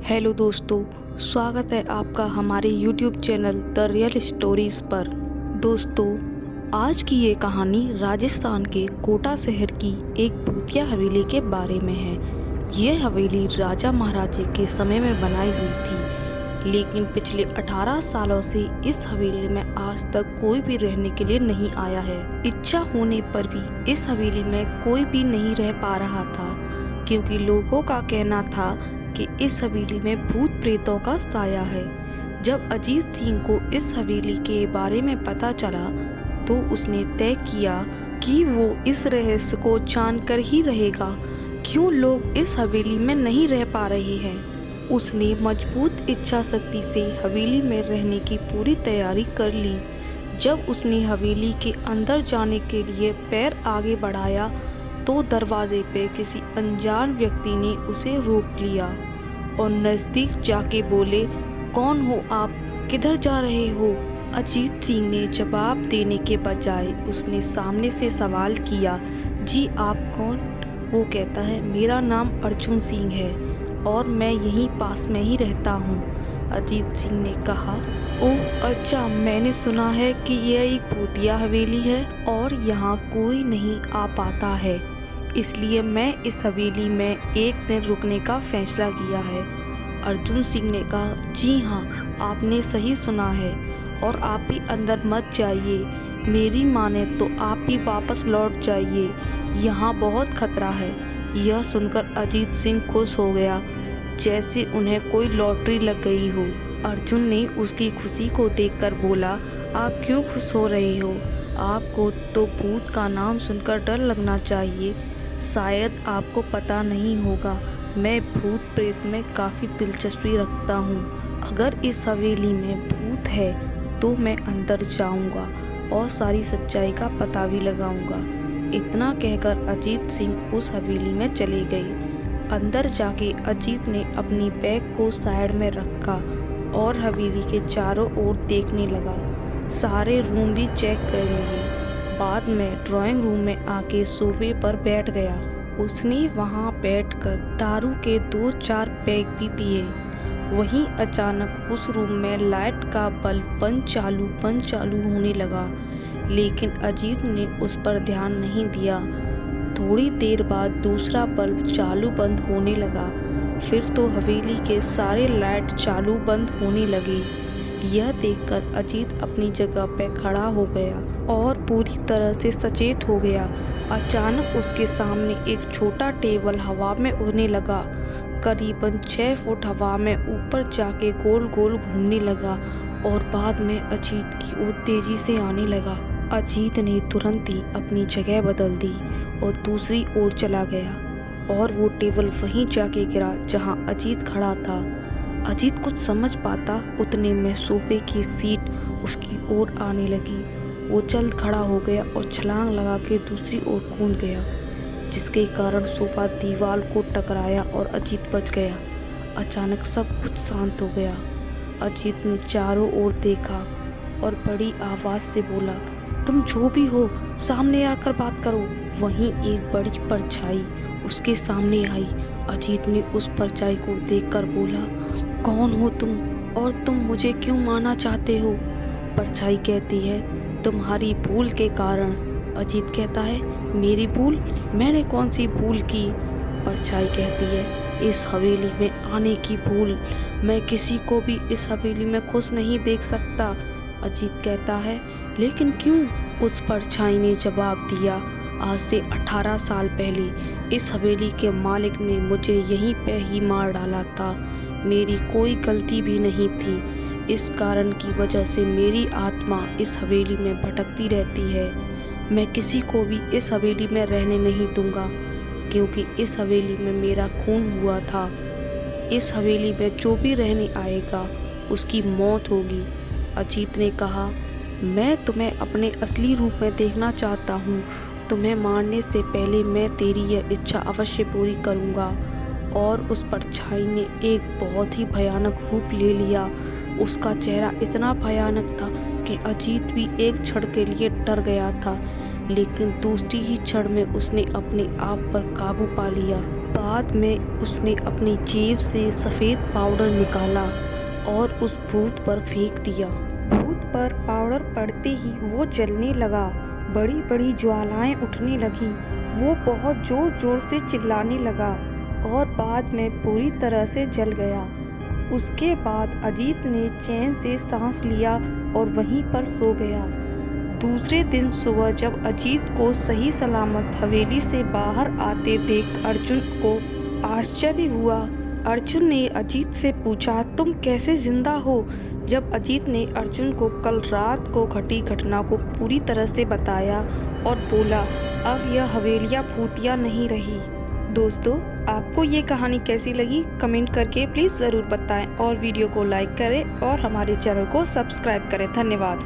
Hello दोस्तों, स्वागत है आपका हमारे YouTube channel the real stories पर। दोस्तों, आज की ये कहानी राजस्थान के कोटा शहर की एक भूतिया हवेली के बारे में है। ये हवेली राजा महाराजे के समय में बनाई हुई थी, लेकिन पिछले 18 सालों से इस हवेली में आज तक कोई भी रहने के लिए नहीं आया है। इच्छा होने पर भी इस हवेली में कोई भी नहीं रह पा रहा था, क्योंकि लोगों का कहना था कि इस हवेली में भूत प्रेतों का साया है। जब अजीत सिंह को इस हवेली के बारे में पता चला तो उसने तय किया कि वो इस रहस्य को जानकर ही रहेगा, क्यों लोग इस हवेली में नहीं रह पा रहे हैं। उसने मजबूत इच्छा शक्ति से हवेली में रहने की पूरी तैयारी कर ली। जब उसने हवेली के अंदर जाने के लिए पैर आगे बढ़ाया तो दरवाजे पे किसी अनजान व्यक्ति ने उसे रोक लिया और नजदीक जाके बोले, कौन हो आप, किधर जा रहे हो? अजीत सिंह ने जवाब देने के बजाय उसने सामने से सवाल किया, जी आप कौन? वो कहता है, मेरा नाम अर्जुन सिंह है और मैं यहीं पास में ही रहता हूँ। अजीत सिंह ने कहा, ओह अच्छा, मैंने सुना है कि यह एक भूतिया हवेली है और यहाँ कोई नहीं आ पाता है, इसलिए मैं इस हवेली में एक दिन रुकने का फैसला किया है। अर्जुन सिंह ने कहा, जी हाँ, आपने सही सुना है और आप भी अंदर मत जाइए। मेरी माने तो आप भी वापस लौट जाइए, यहाँ बहुत खतरा है। यह सुनकर अजीत सिंह खुश हो गया, जैसे उन्हें कोई लॉटरी लग गई हो। अर्जुन ने उसकी खुशी को देखकर बोला, आप क्यों खुश हो रहे हो? आपको तो भूत का नाम सुनकर डर लगना चाहिए। शायद आपको पता नहीं होगा, मैं भूत प्रेत में काफ़ी दिलचस्पी रखता हूँ। अगर इस हवेली में भूत है तो मैं अंदर जाऊँगा और सारी सच्चाई का पता भी लगाऊँगा। इतना कहकर अजीत सिंह उस हवेली में चले गए। अंदर जाके अजीत ने अपनी बैग को साइड में रखा और हवेली के चारों ओर देखने लगा। सारे रूम भी चेक कर लिए। बाद में ड्राइंग रूम में आके सोफे पर बैठ गया। उसने वहां बैठकर दारू के 2-4 पैक भी पिए। वहीं अचानक उस रूम में लाइट का बल्ब बंद चालू होने लगा, लेकिन अजीत ने उस पर ध्यान नहीं दिया। थोड़ी देर बाद दूसरा बल्ब चालू बंद होने लगा, फिर तो हवेली के सारे लाइट चालू बंद होने लगे। यह देखकर अजीत अपनी जगह पे खड़ा हो गया और पूरी तरह से सचेत हो गया। अचानक उसके सामने एक छोटा टेबल हवा में उड़ने लगा। करीबन 6 फुट हवा में ऊपर जाके गोल गोल घूमने लगा और बाद में अजीत की ओर तेजी से आने लगा। अजीत ने तुरंत ही अपनी जगह बदल दी और दूसरी ओर चला गया और वो टेबल वहीं जाके गिरा जहां अजीत खड़ा था। अजीत कुछ समझ पाता उतने में सोफे की सीट उसकी ओर आने लगी। वो जल्द खड़ा हो गया और छलांग लगा के दूसरी ओर कूद गया, जिसके कारण सोफा दीवार को टकराया और अजीत बच गया। अचानक सब कुछ शांत हो गया। अजीत ने चारों ओर देखा और बड़ी आवाज़ से बोला, तुम जो भी हो, सामने आकर बात करो। वहीं एक बड़ी परछाई उसके सामने आई। अजीत ने उस परछाई को देखकर बोला, कौन हो तुम और तुम मुझे क्यों मारना चाहते हो? परछाई कहती है, तुम्हारी भूल के कारण। अजीत कहता है, मेरी भूल? मैंने कौन सी भूल की? परछाई कहती है, इस हवेली में आने की भूल। मैं किसी को भी इस हवेली में खुश नहीं देख सकता। अजीत कहता है, लेकिन क्यों? उस परछाई ने जवाब दिया, आज से 18 साल पहले इस हवेली के मालिक ने मुझे यहीं पे ही मार डाला था। मेरी कोई गलती भी नहीं थी। इस कारण की वजह से मेरी आत्मा इस हवेली में भटकती रहती है। मैं किसी को भी इस हवेली में रहने नहीं दूंगा, क्योंकि इस हवेली में मेरा खून हुआ था। इस हवेली में जो भी रहने आएगा उसकी मौत होगी। अजीत ने कहा, मैं तुम्हें अपने असली रूप में देखना चाहता हूँ। तुम्हें मारने से पहले मैं तेरी यह इच्छा अवश्य पूरी करूँगा। और उस परछाई ने एक बहुत ही भयानक रूप ले लिया। उसका चेहरा इतना भयानक था कि अजीत भी एक क्षण के लिए डर गया था, लेकिन दूसरी ही क्षण में उसने अपने आप पर काबू पा लिया। बाद में उसने अपनी जेब से सफ़ेद पाउडर निकाला और उस भूत पर फेंक दिया। भूत पर पाउडर पड़ते ही वो जलने लगा, बड़ी बड़ी ज्वालाएं उठने लगी। वो बहुत ज़ोर ज़ोर से चिल्लाने लगा और बाद में पूरी तरह से जल गया। उसके बाद अजीत ने चैन से सांस लिया और वहीं पर सो गया। दूसरे दिन सुबह जब अजीत को सही सलामत हवेली से बाहर आते देख अर्जुन को आश्चर्य हुआ। अर्जुन ने अजीत से पूछा, तुम कैसे जिंदा हो? जब अजीत ने अर्जुन को कल रात को घटी घटना को पूरी तरह से बताया और बोला, अब यह हवेलियाँ भूतिया नहीं रही। दोस्तों, आपको ये कहानी कैसी लगी कमेंट करके प्लीज़ ज़रूर बताएं और वीडियो को लाइक करें और हमारे चैनल को सब्सक्राइब करें। धन्यवाद।